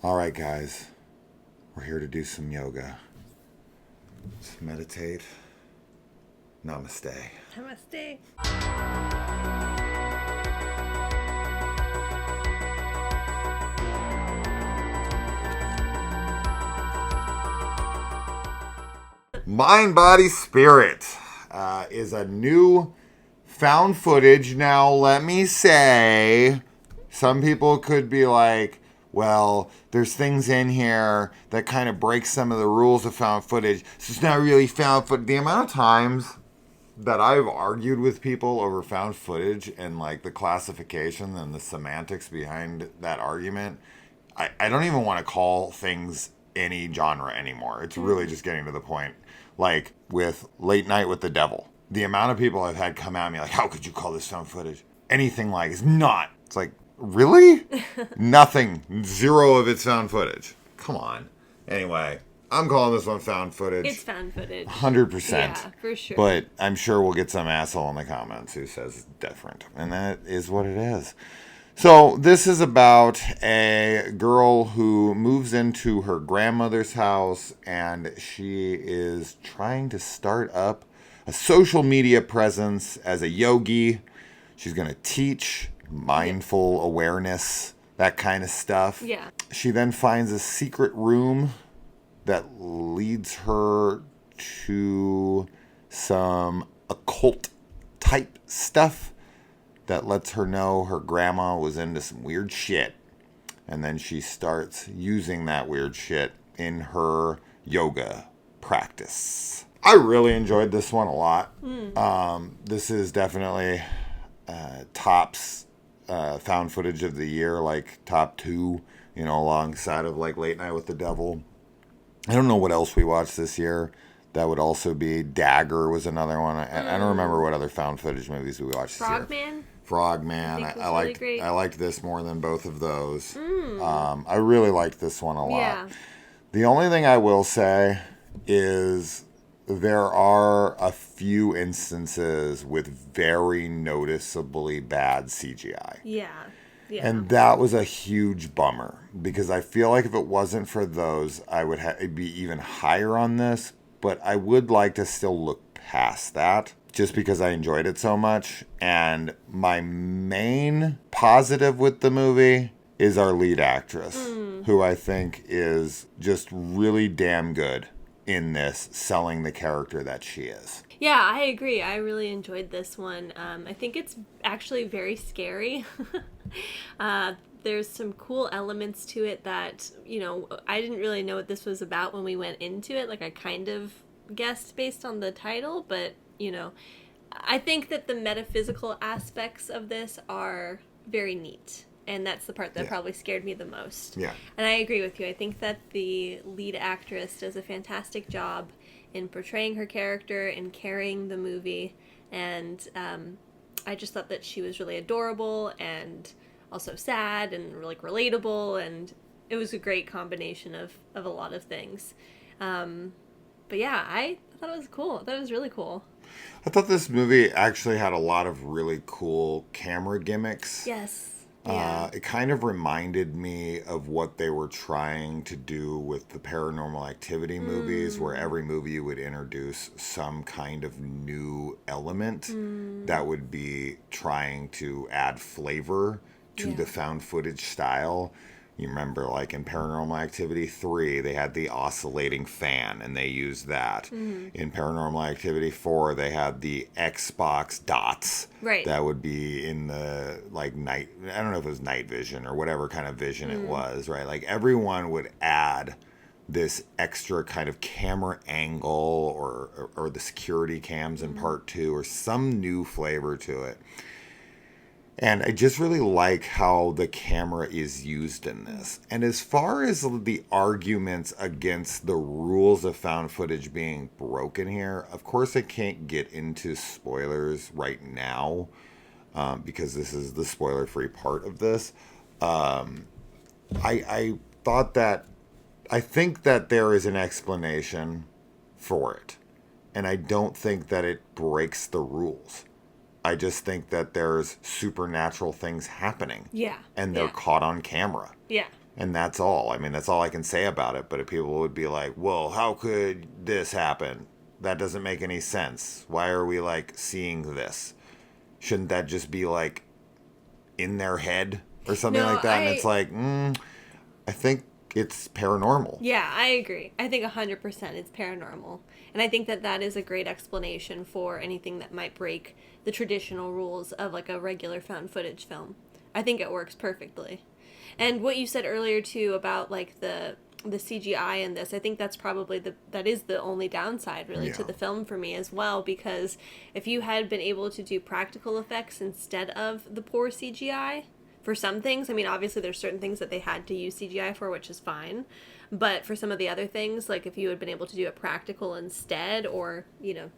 All right, guys, we're here to do some yoga. Let's meditate. Namaste. Namaste. Mind, Body, Spirit is a new found footage. Now, let me say, some people could be like, well, there's things in here that kind of break some of the rules of found footage. So it's not really found footage. The amount of times that I've argued with people over found footage and like the classification and the semantics behind that argument, I don't even want to call things any genre anymore. It's really just getting to the point. Like with Late Night with the Devil, the amount of people I've had come at me like, how could you call this found footage? Anything like it's not. It's like, really? Nothing. Zero of it's found footage. Come on. Anyway, I'm calling this one found footage. It's found footage. 100%. Yeah, for sure. But I'm sure we'll get some asshole in the comments who says it's different. And that is what it is. So this is about a girl who moves into her grandmother's house and she is trying to start up a social media presence as a yogi. She's going to teach mindful awareness, that kind of stuff. Yeah. She then finds a secret room that leads her to some occult type stuff that lets her know her grandma was into some weird shit. And then she starts using that weird shit in her yoga practice. I really enjoyed this one a lot. This is definitely tops found footage of the year, like top 2, alongside of like Late Night with the Devil. I don't know what else we watched this year. That would also be Dagger was another one. I don't remember what other found footage movies we watched this year. Frogman. I liked this more than both of those. I really liked this one a lot. Yeah. The only thing I will say is there are a few instances with very noticeably bad CGI. Yeah. Yeah. And that was a huge bummer because I feel like if it wasn't for those, I would be even higher on this. But I would like to still look past that just because I enjoyed it so much. And my main positive with the movie is our lead actress, who I think is just really damn good in this, selling the character that she is. Yeah, I agree. I really enjoyed this one. I think it's actually very scary. There's some cool elements to it that, I didn't really know what this was about when we went into it. Like, I kind of guessed based on the title, but, I think that the metaphysical aspects of this are very neat. And that's the part that probably scared me the most. Yeah. And I agree with you. I think that the lead actress does a fantastic job in portraying her character and carrying the movie. And I just thought that she was really adorable and also sad and like relatable, and it was a great combination of a lot of things. But yeah, I thought it was cool. I thought it was really cool. I thought this movie actually had a lot of really cool camera gimmicks. Yes. Yeah. It kind of reminded me of what they were trying to do with the Paranormal Activity movies, where every movie would introduce some kind of new element that would be trying to add flavor to the found footage style. You remember, like in Paranormal Activity 3, they had the oscillating fan, and they used that. In Paranormal Activity 4, they had the Xbox dots. Right. That would be in the, like, night... I don't know if it was night vision or whatever kind of vision it was, right? Like, everyone would add this extra kind of camera angle or the security cams in part 2 or some new flavor to it. And I just really like how the camera is used in this. And as far as the arguments against the rules of found footage being broken here, of course I can't get into spoilers right now because this is the spoiler-free part of this. I think that there is an explanation for it. And I don't think that it breaks the rules. I just think that there's supernatural things happening. Yeah. And they're caught on camera. Yeah. And that's all. I mean, that's all I can say about it. But if people would be like, well, how could this happen? That doesn't make any sense. Why are we, like, seeing this? Shouldn't that just be, like, in their head or something No, like that? And it's like, I think it's paranormal. Yeah, I agree. I think 100% it's paranormal. And I think that that is a great explanation for anything that might break the traditional rules of, like, a regular found footage film. I think it works perfectly. And what you said earlier too about, like, the CGI in this, I think that's probably that is the only downside really to the film for me as well, because if you had been able to do practical effects instead of the poor CGI for some things, I mean, obviously there's certain things that they had to use CGI for, which is fine, but for some of the other things, like if you had been able to do it practical instead, or, you know,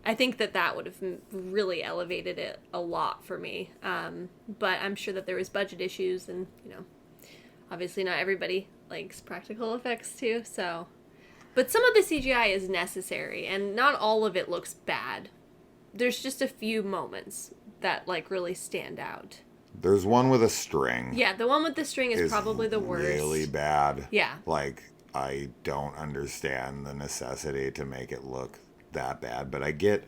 I think that would have really elevated it a lot for me. But I'm sure that there was budget issues, and, you know, obviously not everybody likes practical effects too, so. But some of the CGI is necessary, and not all of it looks bad. There's just a few moments that, like, really stand out. There's one with a string. Yeah, the one with the string is probably the worst. Really bad. Yeah. Like, I don't understand the necessity to make it look that bad, but I get,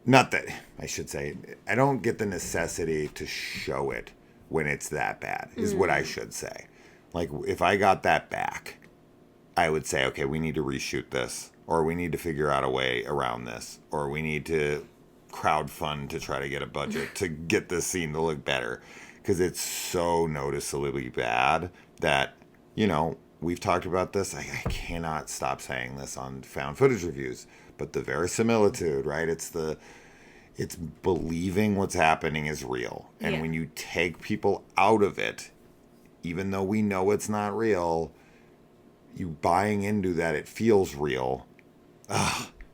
not that, I should say, I don't get the necessity to show it when it's that bad, is what I should say. Like, if I got that back, I would say, okay, we need to reshoot this, or we need to figure out a way around this, or we need to crowdfund to try to get a budget to get this scene to look better, because it's so noticeably bad that, you know, we've talked about this. I cannot stop saying this on found footage reviews, but the verisimilitude, right? It's believing what's happening is real. And when you take people out of it, even though we know it's not real, you buying into that it feels real.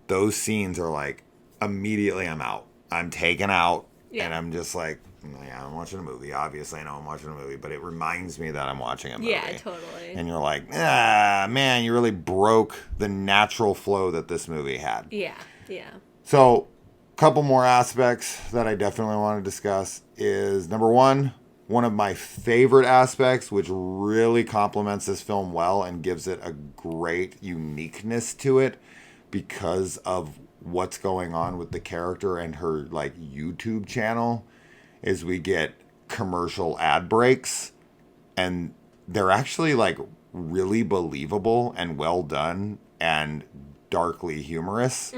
Those scenes are like, immediately I'm out. I'm taken out. And I'm just like, yeah, I'm watching a movie. Obviously, I know I'm watching a movie, but it reminds me that I'm watching a movie. Yeah, totally. And you're like, man, you really broke the natural flow that this movie had. Yeah. So, a couple more aspects that I definitely want to discuss is, number one of my favorite aspects, which really complements this film well and gives it a great uniqueness to it because of what's going on with the character and her, like, YouTube channel, is we get commercial ad breaks, and they're actually, like, really believable and well done and darkly humorous.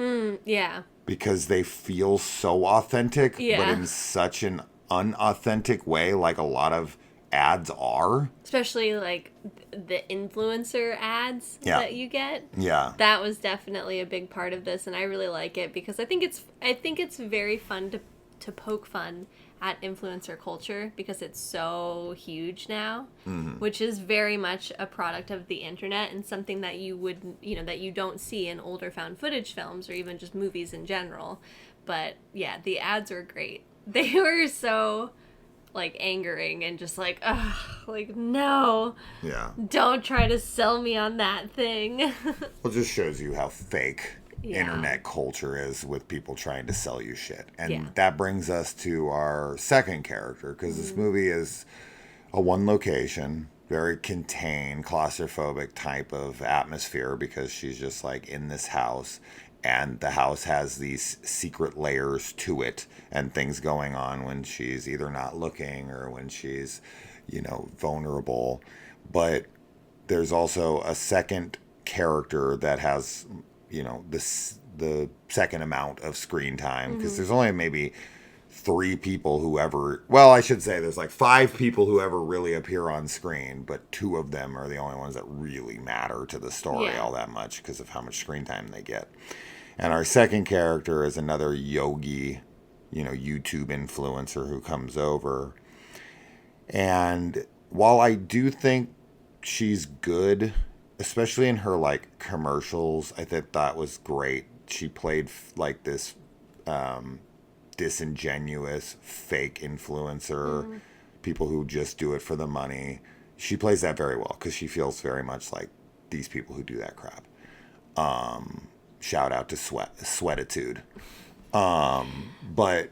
Yeah. Because they feel so authentic, but in such an unauthentic way, like a lot of ads are. Especially, like, the influencer ads that you get. Yeah. That was definitely a big part of this, and I really like it because I think it's very fun to poke fun at influencer culture because it's so huge now, which is very much a product of the internet and something that that you don't see in older found footage films or even just movies in general. But yeah, the ads were great. They were so, like, angering and just like, ugh, like, no. Yeah. Don't try to sell me on that thing. Well, it just shows you how fake internet culture is with people trying to sell you shit. And that brings us to our second character, because this movie is a one location, very contained, claustrophobic type of atmosphere, because she's just, like, in this house. And the house has these secret layers to it and things going on when she's either not looking or when she's, you know, vulnerable. But there's also a second character that has, you know, the second amount of screen time, because there's only maybe 3 people who ever, well, I should say there's like 5 people who ever really appear on screen, but 2 of them are the only ones that really matter to the story all that much because of how much screen time they get. And our second character is another yogi, you know, YouTube influencer who comes over. And while I do think she's good, especially in her, like, commercials, I think that was great. She played, like, this disingenuous, fake influencer, people who just do it for the money. She plays that very well because she feels very much like these people who do that crap. Shout out to Sweatitude. But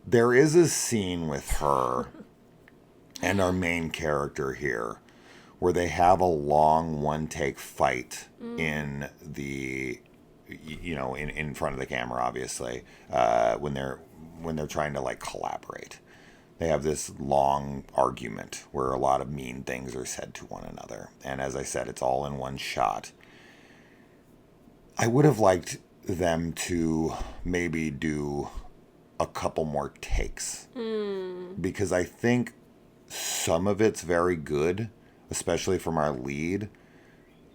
there is a scene with her and our main character here where they have a long one-take fight in the, in front of the camera, obviously, when they're trying to like collaborate. They have this long argument where a lot of mean things are said to one another. And as I said, it's all in one shot. I would have liked them to maybe do a couple more takes. Because I think some of it's very good, especially from our lead.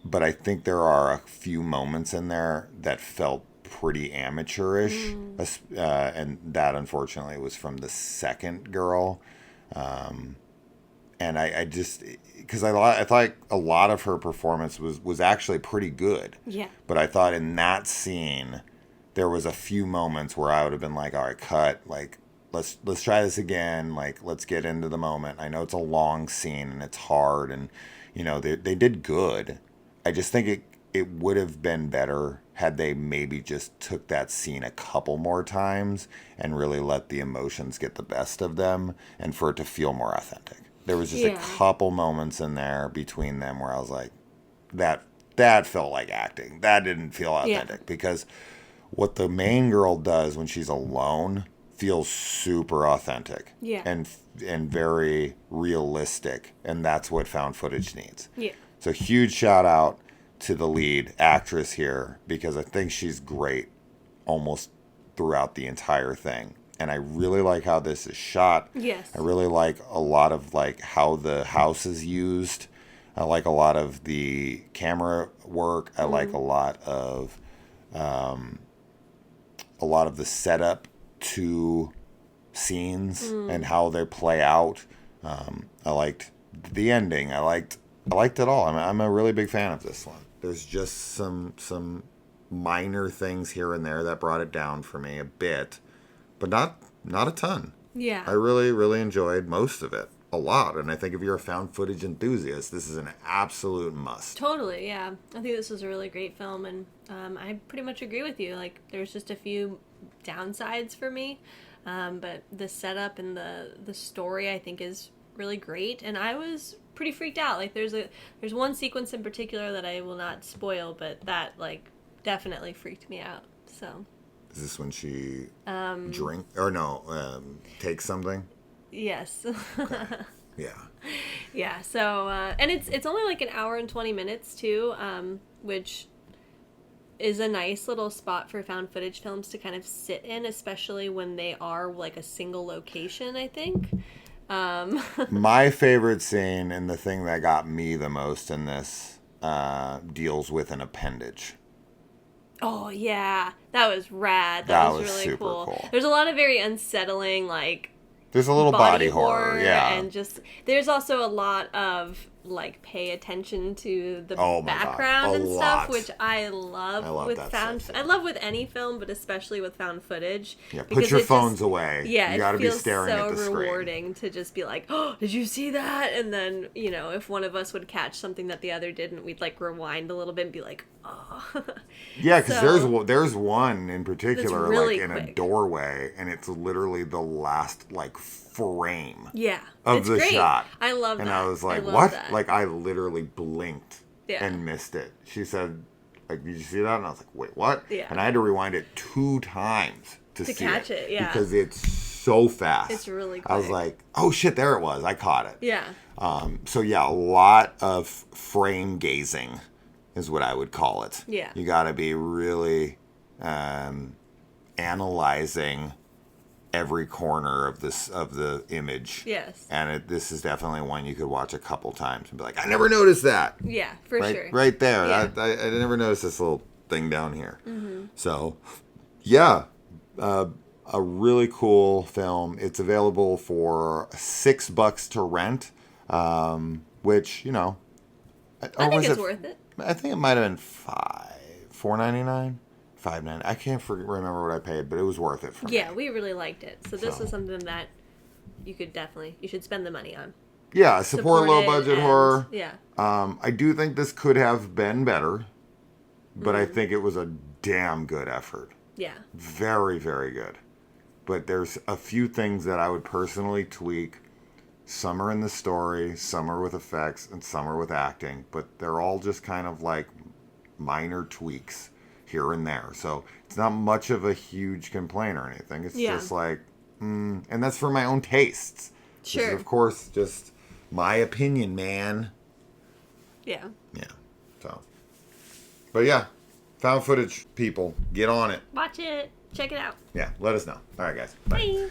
But I think there are a few moments in there that felt pretty amateurish, and that unfortunately was from the second girl, and I just, because I thought a lot of her performance was actually pretty good, but I thought in that scene there was a few moments where I would have been like, all right, cut, like let's try this again, like let's get into the moment. I know it's a long scene and it's hard, and they did good. I just think it would have been better had they maybe just took that scene a couple more times and really let the emotions get the best of them and for it to feel more authentic. There was just a couple moments in there between them where I was like, that felt like acting. That didn't feel authentic, because what the main girl does when she's alone feels super authentic and very realistic, and that's what found footage needs. So huge shout out to the lead actress here, because I think she's great almost throughout the entire thing. And I really like how this is shot. Yes. I really like a lot of like how the house is used. I like a lot of the camera work. I like a lot of the setup to scenes and how they play out. I liked the ending. I liked it all. I'm a really big fan of this one. There's just some minor things here and there that brought it down for me a bit, but not a ton. Yeah. I really, really enjoyed most of it. A lot. And I think if you're a found footage enthusiast, this is an absolute must. Totally, yeah. I think this was a really great film, and I pretty much agree with you. Like, there's just a few downsides for me, but the setup and the story I think is really great, and I was pretty freaked out. Like, there's one sequence in particular that I will not spoil, but that like definitely freaked me out. So is this when she takes something? Yes. Okay. Yeah. Yeah. So and it's only like an hour and 20 minutes too, which is a nice little spot for found footage films to kind of sit in, especially when they are like a single location, I think. My favorite scene, and the thing that got me the most in this, deals with an appendage. Oh yeah, that was rad. That was was really super cool. There's a lot of very unsettling, like, there's a little body horror, yeah, and just there's also a lot of like pay attention to the background and stuff, which I love with found. I love with any film, but especially with found footage. Yeah, put your phones away. Yeah, you got to be staring at the screen. It feels so rewarding to just be like, "Oh, did you see that?" And then if one of us would catch something that the other didn't, we'd like rewind a little bit and be like, "Oh." Yeah, because there's one in particular, really like in quick. a doorway, and it's literally the last like frame. Yeah, of it's the great. shot. I love that. And I was like, what? That. Like, I literally blinked and missed it. She said, like, did you see that? And I was like, wait, what? Yeah. And I had to rewind it 2 times to see catch it, yeah. Because it's so fast. It's really quick. I was like, oh shit, there it was. I caught it. Yeah. So yeah, a lot of frame gazing is what I would call it. Yeah. You got to be really analyzing every corner of the image. Yes. And this is definitely one you could watch a couple times and be like, I never noticed that. Yeah, for sure. Right there. Yeah. I never noticed this little thing down here. Mm-hmm. So, yeah, a really cool film. It's available for $6 to rent, which, I think it's worth it. I think it might have been $4.99. $5.99. I can't remember what I paid, but it was worth it for me. Yeah, we really liked it. So this is something that you should spend the money on. Yeah, support low budget horror. Yeah. I do think this could have been better, but I think it was a damn good effort. Yeah. Very, very good. But there's a few things that I would personally tweak. Some are in the story, some are with effects, and some are with acting. But they're all just kind of like minor tweaks here and there. So it's not much of a huge complaint or anything. It's just like, and that's for my own tastes. Sure. This is, of course, just my opinion, man. Yeah. Yeah. So. But yeah, found footage people, get on it. Watch it. Check it out. Yeah, let us know. All right, guys. Bye.